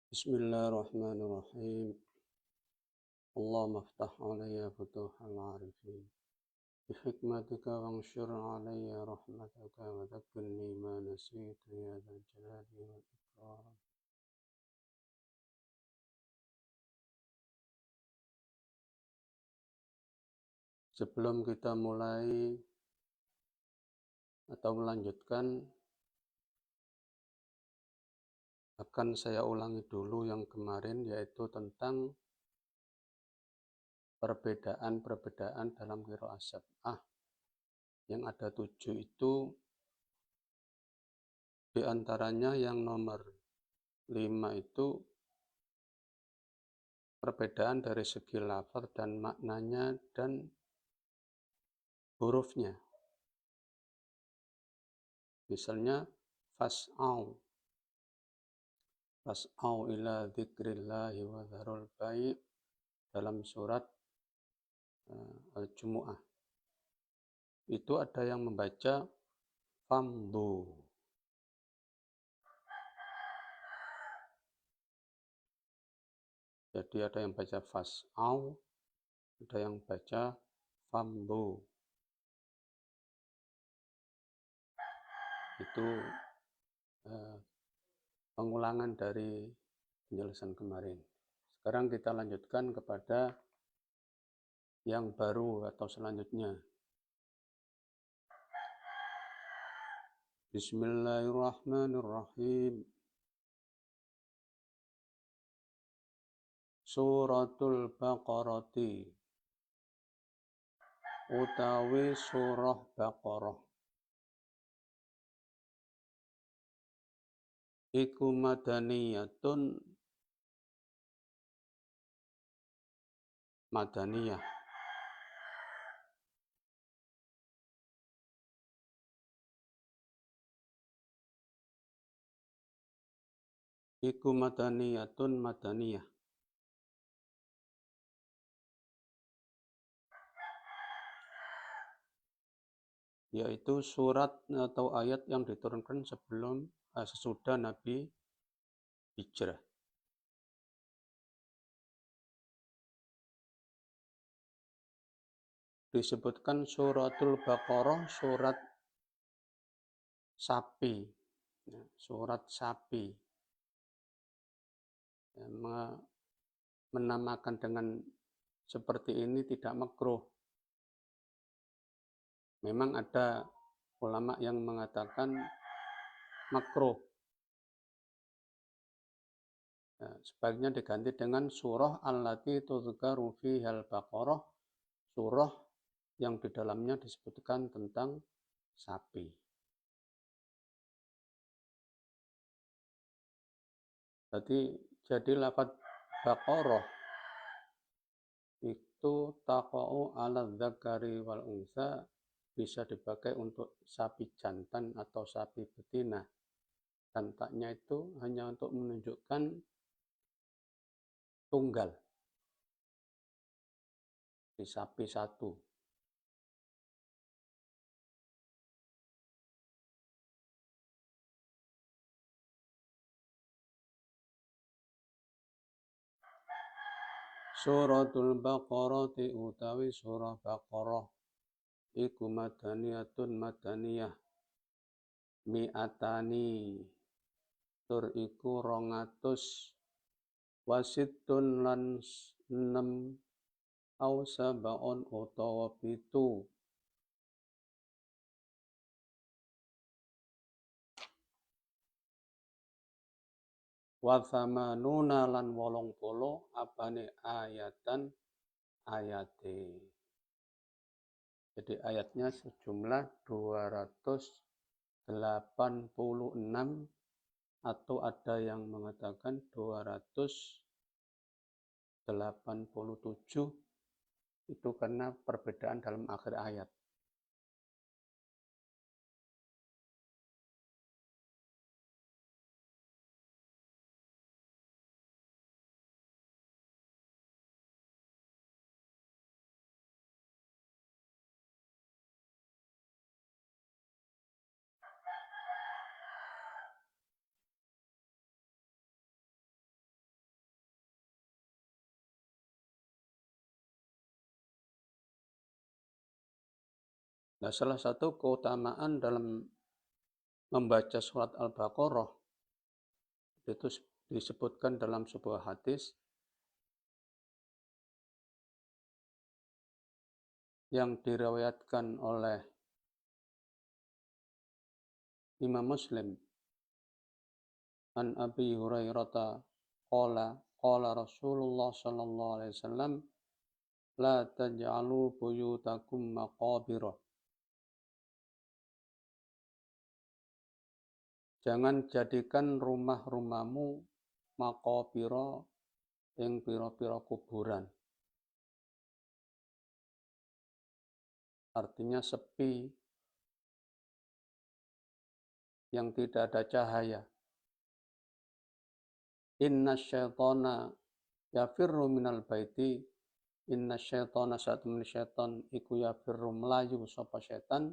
Bismillahirrahmanirrahim. Allahumma aftah alayya futuhal arifin. Bihikmatika wanshur alayya rahmataka wa dhakkirni ma nasitu ya dzal jalali wal ikram. Sebelum kita mulai atau melanjutkan, akan saya ulangi dulu yang kemarin, yaitu tentang perbedaan-perbedaan dalam qiraah sab'ah. Yang ada 7 itu, diantaranya yang nomor 5 itu perbedaan dari segi lafaz dan maknanya dan hurufnya. Misalnya fas'au ila dzikrillahi wa dzarul bai' dalam surat Al-Jumu'ah. Itu ada yang membaca famdu. Jadi ada yang baca fas'au, ada yang baca famdu. Itu pengulangan dari penjelasan kemarin. Sekarang kita lanjutkan kepada yang baru atau selanjutnya. Bismillahirrahmanirrahim. Suratul Baqarati utawi surah Baqarah iku madaniyah. Iku madaniyah. Yaitu surat atau ayat yang diturunkan sesudah Nabi hijrah. Disebutkan suratul Baqarah surat sapi. Surat sapi. Menamakan dengan seperti ini tidak makruh. Memang ada ulama yang mengatakan makruh. Sebaiknya diganti dengan surah allati tuzkaru fihal baqarah, surah yang di dalamnya disebutkan tentang sapi. Jadi lafaz baqarah itu taqa'u ala dzakari wal unsa, bisa dipakai untuk sapi jantan atau sapi betina. Dan taknya itu hanya untuk menunjukkan tunggal di sapi satu. Suratul Baqarah utawi surah Baqarah iku madaniyah mi'atani tur iku 200 wasittun lan 6 au sab'un utawa 7. Wa thamanuna lan 80 apane ayate. Jadi ayatnya sejumlah 286 atau ada yang mengatakan 287, itu karena perbedaan dalam akhir ayat. Nah, salah satu keutamaan dalam membaca surat Al-Baqarah itu disebutkan dalam sebuah hadis yang diriwayatkan oleh Imam Muslim an Abi Hurairah qala Rasulullah sallallahu alaihi wasallam la taj'alu buyutakum maqabira. Jangan jadikan rumah-rumahmu maqabira ing pira-pira kuburan. Artinya sepi, yang tidak ada cahaya. Inna syaitana yafirru minal baiti. Inna syaitana saatun syaitan iku yafirru melayu sapa syaitan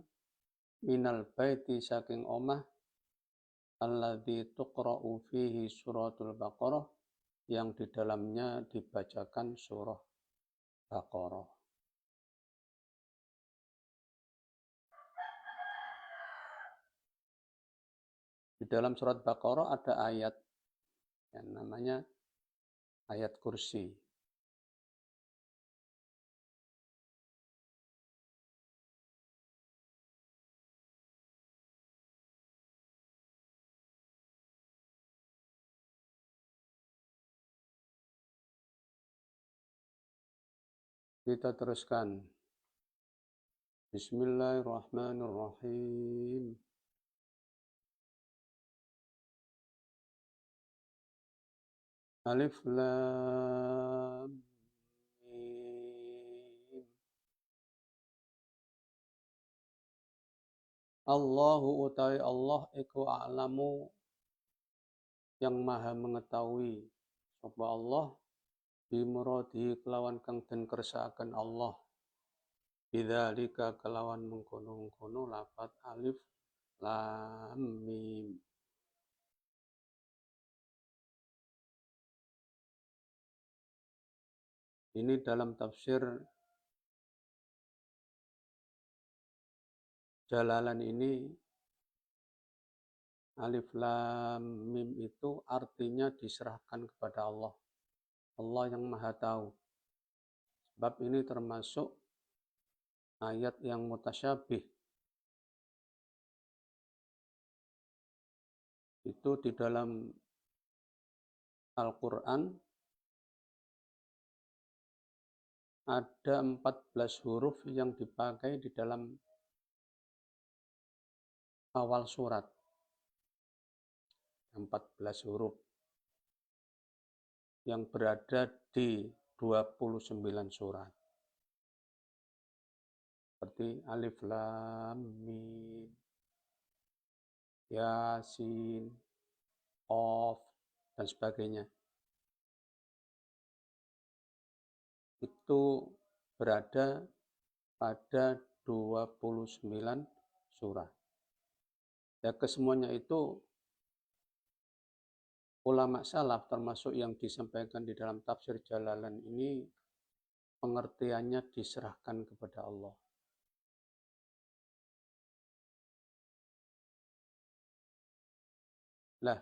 minal baiti saking omah alladzi tuqra'u fihi suratul Baqarah yang di dalamnya dibacakan surah Baqarah. Di dalam surat Baqarah ada ayat yang namanya ayat kursi. Kita teruskan. Bismillahirrahmanirrahim. Alif Lam Mim. Allahu utawi Allah iku a'lamu yang maha mengetahui sapa Allah bimuradihi kelawan kang den kersakaken Allah bidzalika kelawan mengkono-mengkono lafat alif lam mim. Ini dalam tafsir Jalalan ini alif lam mim itu artinya diserahkan kepada Allah. Allah yang maha tahu. Sebab ini termasuk ayat yang mutasyabih. Itu di dalam Al-Quran ada 14 huruf yang dipakai di dalam awal surat. 14 huruf yang berada di 29 surat. Seperti alif lam mim, yasin, qaf, dan sebagainya. Itu berada pada 29 surah. Ya, kesemuanya itu ulama salaf termasuk yang disampaikan di dalam tafsir Jalalan ini pengertiannya diserahkan kepada Allah. Lah,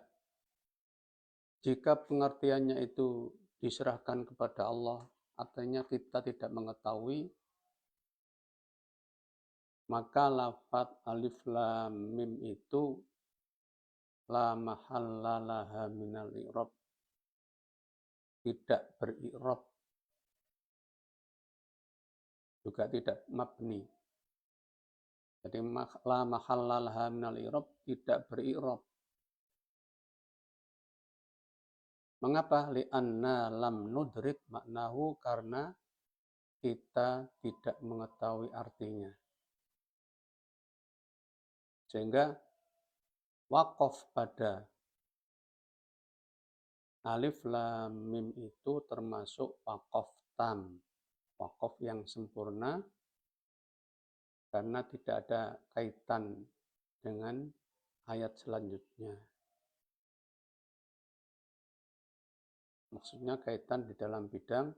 jika pengertiannya itu diserahkan kepada Allah, artinya kita tidak mengetahui, maka lafaz alif lam mim itu la mahalla laha minal i'rab, tidak beri'rab, juga tidak mabni. Jadi la mahalla laha minal i'rab, tidak beri'rab. Mengapa? Li'anna lam nudrik maknahu, karena kita tidak mengetahui artinya. Sehingga waqaf pada alif lam mim itu termasuk waqaf tam, waqaf yang sempurna, karena tidak ada kaitan dengan ayat selanjutnya. Maksudnya kaitan di dalam bidang,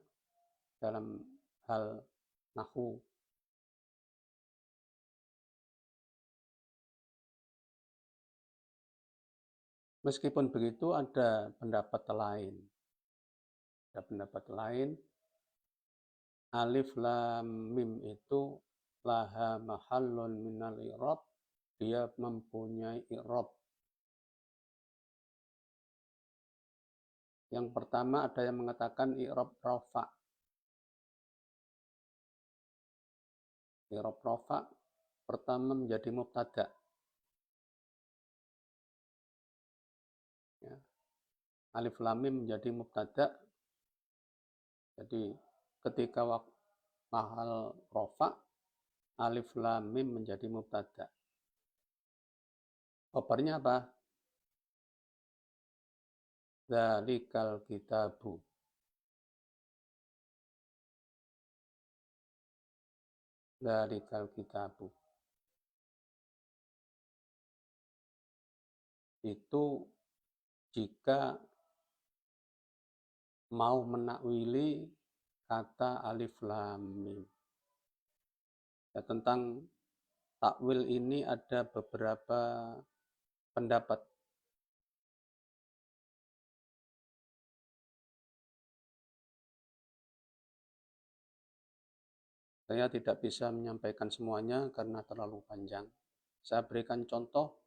dalam hal nahwu. Meskipun begitu ada pendapat lain. Ada pendapat lain, alif lam mim itu laha mahallun minal i'rab, dia mempunyai i'rab. Yang pertama ada yang mengatakan i'rab rafa. I'rab rafa pertama menjadi mubtada. Ya. Alif lam mim menjadi mubtada. Jadi ketika mahal rafa, alif lam mim menjadi mubtada. Khabarnya apa? Dzalikal kitabu. Dzalikal kitabu. Itu jika mau menakwili kata alif lam mim. Ya, tentang takwil ini ada beberapa pendapat. Saya tidak bisa menyampaikan semuanya karena terlalu panjang. Saya berikan contoh.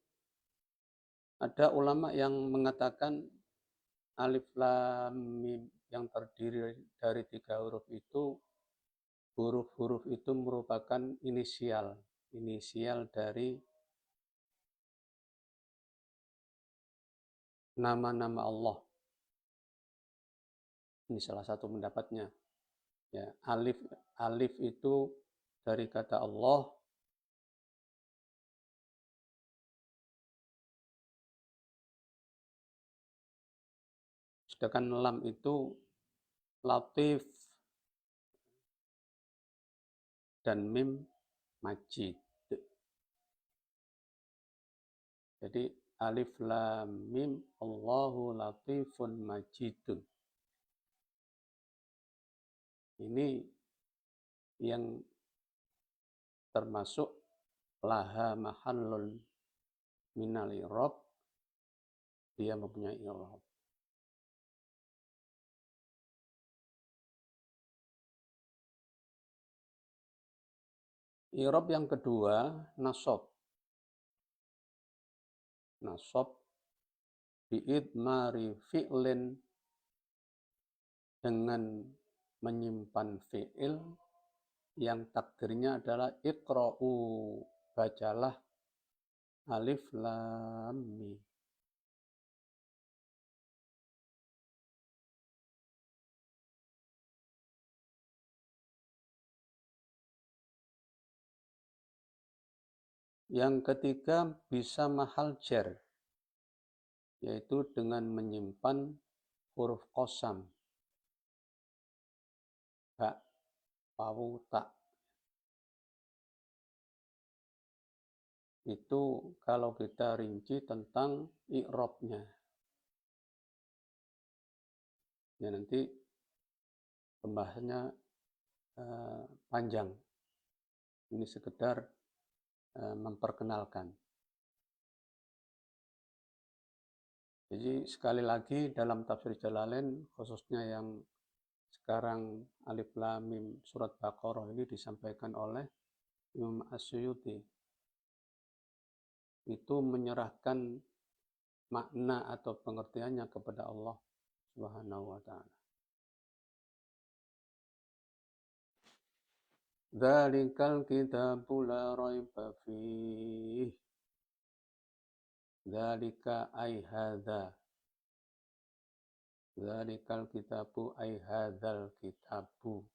Ada ulama yang mengatakan alif lam mim yang terdiri dari 3 huruf itu, huruf-huruf itu merupakan inisial dari nama-nama Allah. Ini salah satu pendapatnya. Ya, alif itu dari kata Allah, sedangkan lam itu latif dan mim majid. Jadi alif lam mim Allahu latifun majidun. Ini yang termasuk laha mahallun minal i'rab, dia mempunyai i'rab. I'rab yang kedua, nasab. Nasab biidmari fi'lin, dengan menyimpan fi'il yang takdirnya adalah iqra'u, bacalah alif lam mim. Yang ketiga bisa mahal jar, yaitu dengan menyimpan huruf qasam, ba, wawu, ta. Itu kalau kita rinci tentang i'rabnya. Ya, nanti pembahasannya panjang. Ini sekedar memperkenalkan. Jadi sekali lagi dalam tafsir Jalalain, khususnya yang sekarang alif lam mim surat Baqarah ini disampaikan oleh Imam As-Suyuti. Itu menyerahkan makna atau pengertiannya kepada Allah Subhanahu wa taala. Dzalikal kitabu la raiba fihi. Dzalika ay hadza. Dzalikal kitabu ay hadzal kitabu.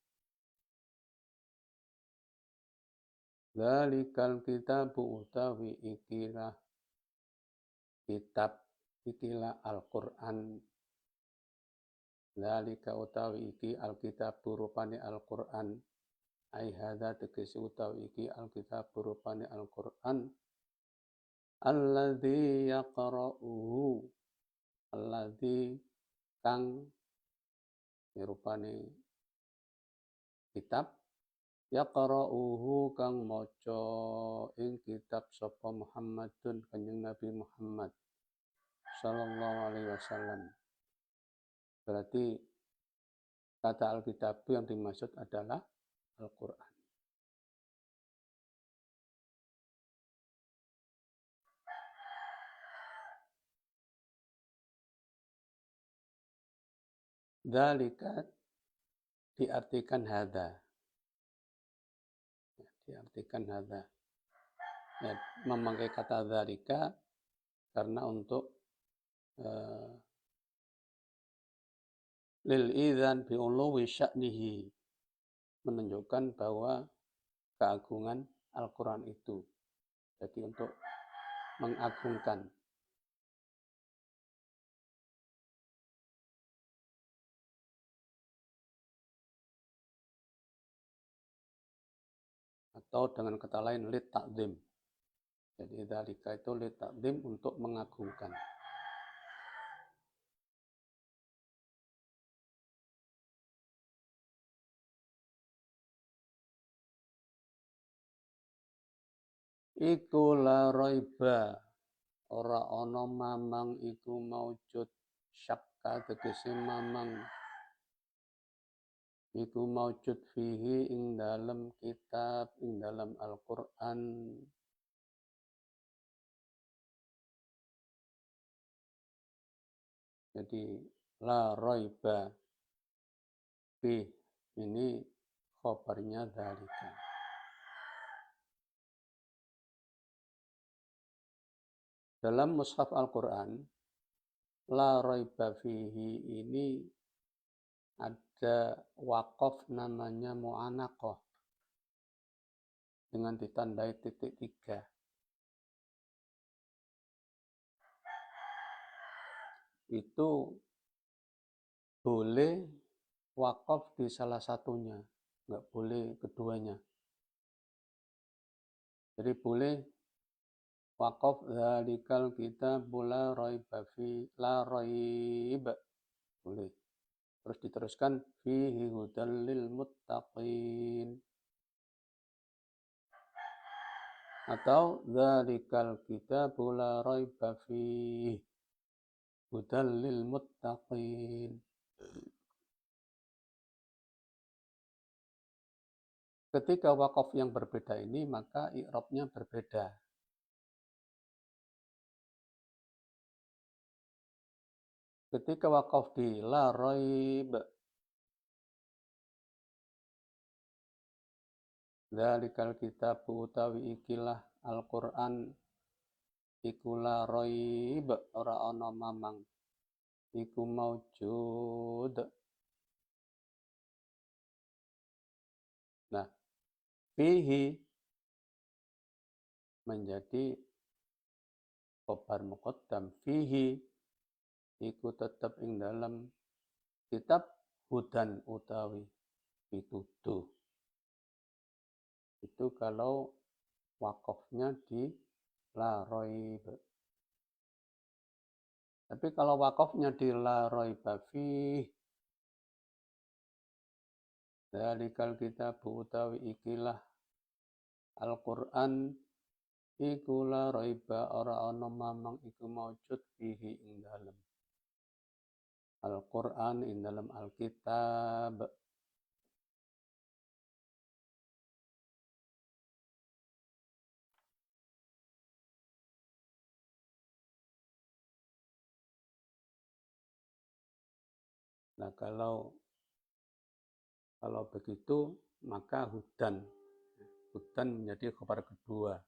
Dzalikal kitabu utawi ikilah kitab, ikilah Al-Qur'an. Dzalika utawi iki alkitab rupane Al-Qur'an. Ai hadza tegese utawi iki alkitab rupane Al-Qur'an. Alladzi yaqra'uhu, alladzi kang rupane kitab, yaqra'uhu kang maca ing kitab sapa Muhammadun kanjeng Nabi Muhammad Sallallahu Alaihi Wasallam. Berarti kata Alkitab yang dimaksud adalah Al-Quran. Dzalika diartikan hadza. Diartikan hadza. Ya, memakai kata dzalika karena untuk lil idzan bi uluwi sya'nihi, menunjukkan bahwa keagungan Al-Quran itu. Jadi untuk mengagungkan. Atau dengan kata lain lit ta'zim. Jadi dzalika itu lit ta'zim, untuk mengagungkan. Iku la raiba, ora ana mamang iku maujud, syakka tegese mamang iku maujud fihi ing dalam kitab, ing dalam Al-Qur'an. Jadi la raiba fi ini khabarnya dzalika. Dalam mushaf Al-Qur'an, la raiba fihi ini ada waqaf namanya mu'anaqah dengan ditandai titik 3. Itu boleh waqaf di salah satunya, nggak boleh keduanya. Jadi boleh waqaf dzalikal kitab la raiba fi, la raib, boleh. Terus diteruskan fihi hudal lil muttaqin, atau dzalikal kitab la raiba fi hudal lil muttaqin. Ketika wakaf yang berbeda ini, maka i'rabnya berbeda. Ketika wakaf di la raib, dzalikal kitab utawi ikilah Al-Qur'an, iku la raib, ora ana mamang, iku maujud. Nah, fihi menjadi khobar muqaddam, fihi iku tetap ing dalam kitab hudan utawi pituduh. Itu kalau wakafnya di la raib. Tapi kalau wakafnya di la raiba fih, dzalikal kitab utawi ikilah Al-Qur'an, iku la raiba, ora ana mamang iku maujud fihi ing dalem Al-Qur'an, ing dalem Alkitab. Nah, kalau begitu maka hudan menjadi khabar kedua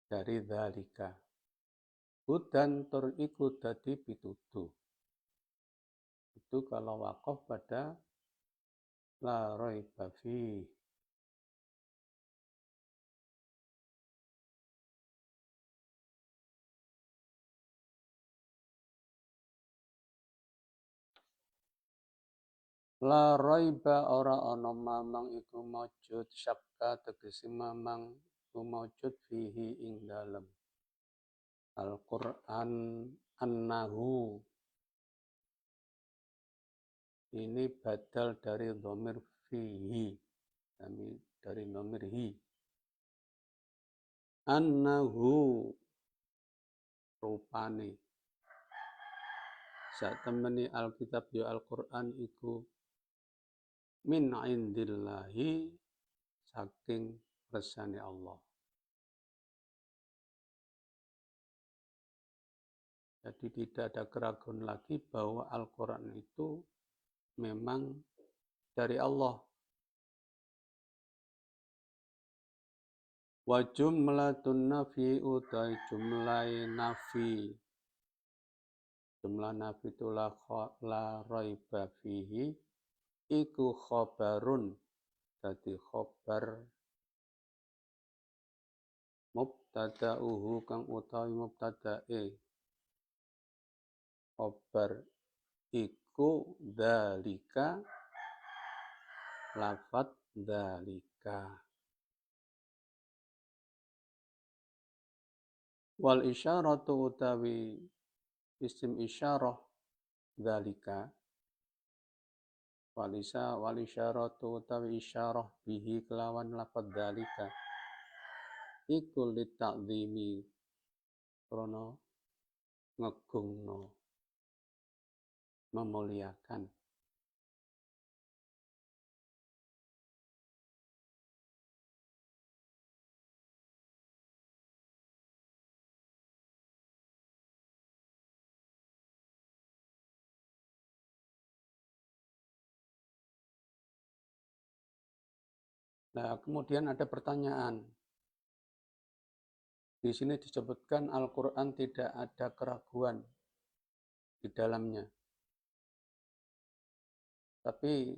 dari dzalika. Hudan tur iku dadi pituduh. Itu kalau wakaf pada la raiba fih. La raiba, ora ana mamang iku maujud, syakka tegese mamang iku maujud fihi ing dalem Al-Qur'an, annahu ini badal dari dhamir fihi, dari dhamir hi. Annahu rupane, sak temeni Alkitab ya Al-Qur'an iku min indillahi saking resane Allah. Jadi tidak ada keraguan lagi bahwa Al-Quran itu memang dari Allah. Wa jumlatun nafi utai jumlah nafi. Jumlah nafi itu la raiba fihi iku khobarun. Jadi khobar mubtada'uhu kang utawi mubtada'e. Khobar iku dalika lafat dalika. Wal isyaratu utawi isim isyarah dalika. Wal isyaratu utawi isyarah bihi kelawan lafat dalika. Iku li ta'zimi krono ngegungno memuliakan. Nah, kemudian ada pertanyaan. Di sini disebutkan Al-Quran tidak ada keraguan di dalamnya. Tapi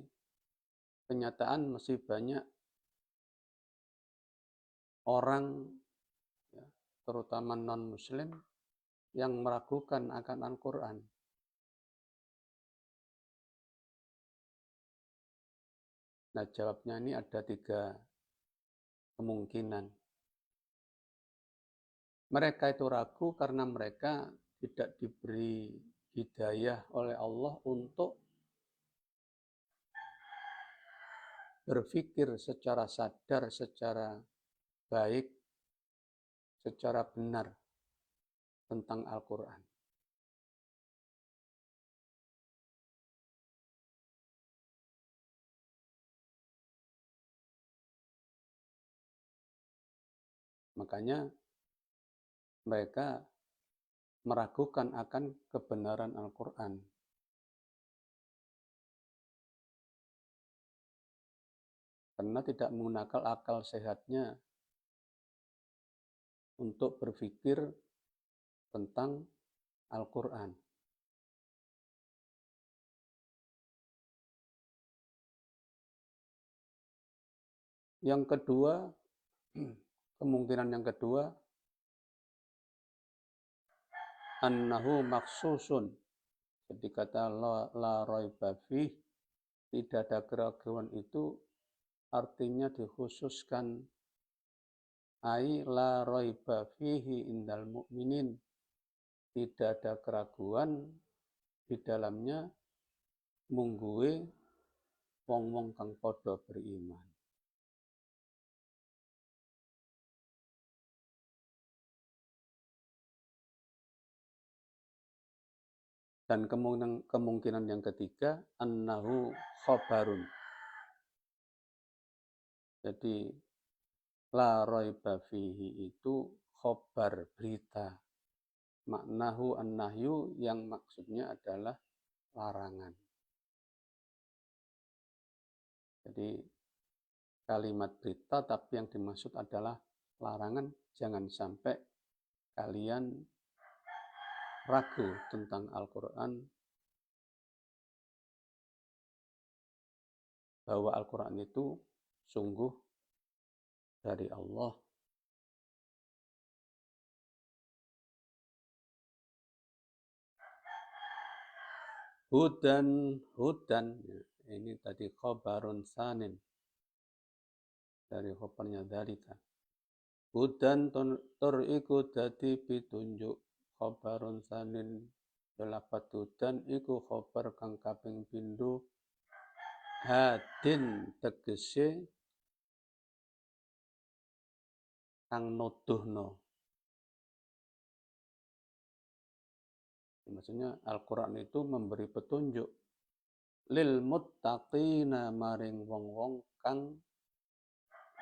kenyataan masih banyak orang, ya, terutama non-Muslim, yang meragukan akan Al-Quran. Nah, jawabnya ini ada 3 kemungkinan. Mereka itu ragu karena mereka tidak diberi hidayah oleh Allah untuk berpikir secara sadar, secara baik, secara benar tentang Al-Quran. Makanya mereka meragukan akan kebenaran Al-Quran. Karena tidak menggunakan akal sehatnya untuk berpikir tentang Al-Quran. Yang kedua, kemungkinan yang kedua, annahu maksusun. Jadi kata la raiba fih, tidak ada keraguan itu artinya dikhususkan. Ai la raiba fihi indal mu'minin. Tidak ada keraguan di dalamnya mungguwe wong-wong kang padha beriman. Dan kemungkinan yang ketiga, annahu khobarun. Jadi, la raiba fihi itu khobar, berita. Maknahu annahyu yang maksudnya adalah larangan. Jadi, kalimat berita tapi yang dimaksud adalah larangan. Jangan sampai kalian ragu tentang Al-Quran, bahwa Al-Quran itu sungguh dari Allah. Hudan, ini tadi khobarun sanin, dari khobarnya dalika. Hudan tur iku dadi pitunjuk, khobarun sanin, delapat hudan iku khobar kang kaping pindho, hadin tegese kang nuduhno. Maksudnya Al-Quran itu memberi petunjuk lil muttaqina maring wong-wong kang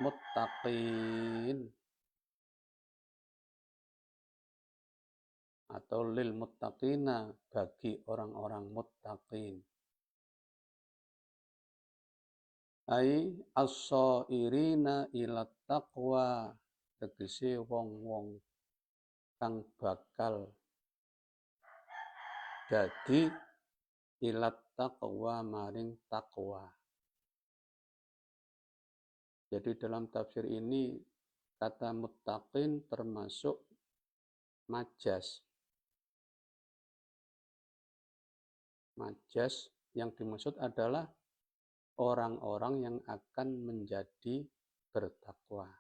muttaqin, atau lil muttaqina bagi orang-orang muttaqin. Ai as-sairina ila taqwa, tegese wong-wong kang bakal dadi ila taqwa maring takwa. Jadi dalam tafsir ini kata muttaqin termasuk majas. Majas yang dimaksud adalah orang-orang yang akan menjadi bertakwa,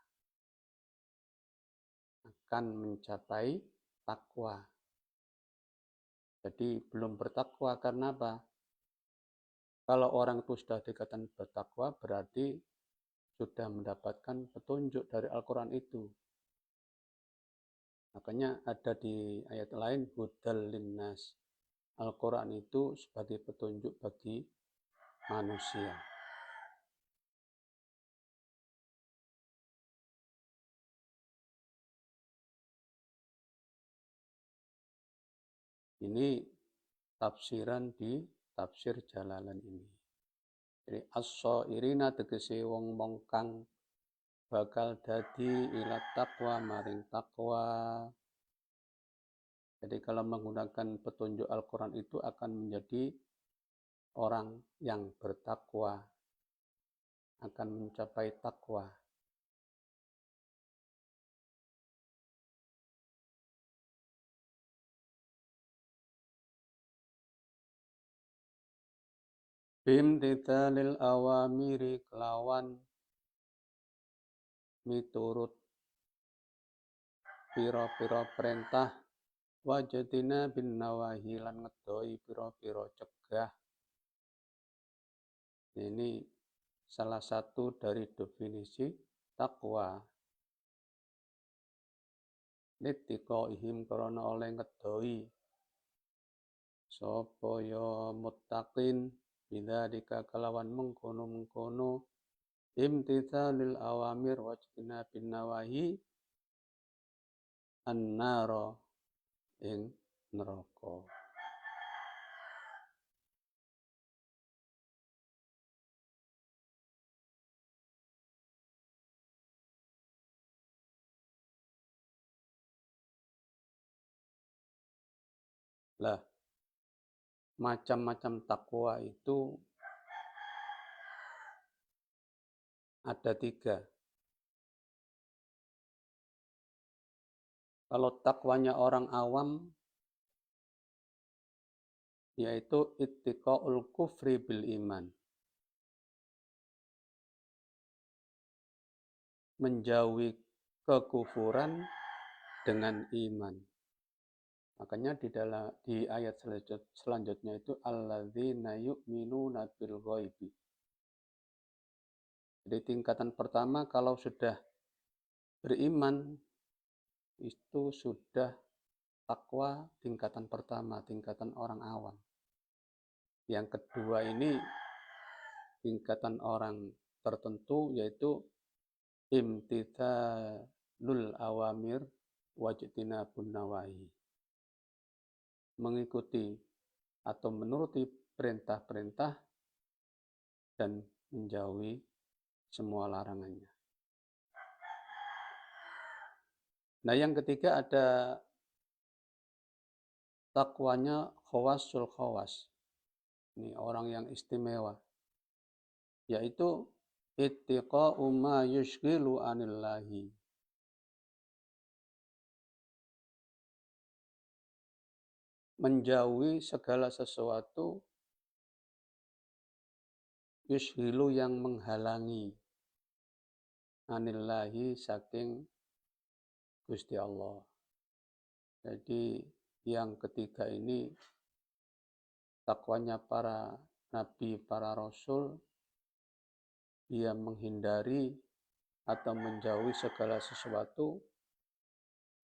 akan mencapai takwa. Jadi belum bertakwa karena apa? Kalau orang itu sudah dikatakan bertakwa, berarti sudah mendapatkan petunjuk dari Al-Quran itu. Makanya ada di ayat lain, hudal linnas. Al-Quran itu sebagai petunjuk bagi manusia. Ini tafsiran di tafsir Jalalain ini. Jadi as-sairina tegese wong-wong kang bakal dadi ila taqwa maring takwa. Jadi kalau menggunakan petunjuk Al-Quran itu akan menjadi orang yang bertakwa, akan mencapai takwa. Bimtithalil awamiri kelawan miturut piro-piro perintah, wajadina bin nawahi lan ngedoi piro-piro cegah. Ini salah satu dari definisi takwa. Littiqaihim karena oleh ngedoi sapa ya muttaqin bidzalika kelawan mengkono-mengkono imtithalil awamir wajtina bin nawahi annara ing neraka. Lah, macam-macam takwa itu ada 3. Kalau takwanya orang awam, yaitu ittiqaul kufri bil iman. Menjauhi kekufuran dengan iman. Makanya di ayat selanjutnya itu alladzina yu'minuna bil ghaibi. Jadi tingkatan pertama kalau sudah beriman itu sudah takwa tingkatan pertama, tingkatan orang awam. Yang kedua ini tingkatan orang tertentu yaitu imtithalul awamir wajtinabun nawahi. Mengikuti atau menuruti perintah-perintah dan menjauhi semua larangannya. Nah, yang ketiga ada takwanya khawasul khawas. Ini orang yang istimewa. Yaitu ittiqa'u ma yushghilu anillahi. Menjauhi segala sesuatu yushghilu yang menghalangi anillahi saking Gusti Allah. Jadi yang ketiga ini takwanya para nabi, para rasul, dia menghindari atau menjauhi segala sesuatu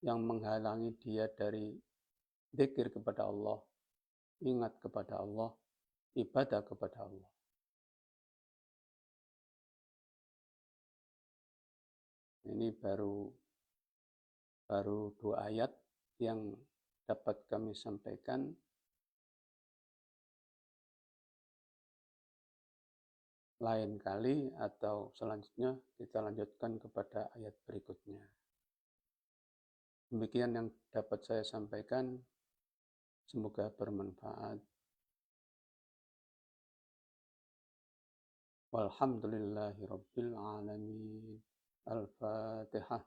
yang menghalangi dia dari zikir kepada Allah, ingat kepada Allah, ibadah kepada Allah. Ini baru 2 ayat yang dapat kami sampaikan. Lain kali atau selanjutnya kita lanjutkan kepada ayat berikutnya. Demikian yang dapat saya sampaikan. Semoga bermanfaat. Walhamdulillahi Rabbil Alamin. Al-Fatihah.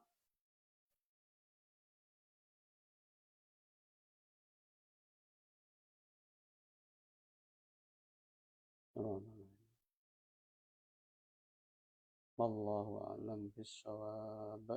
Wallahu a'lam bishawab.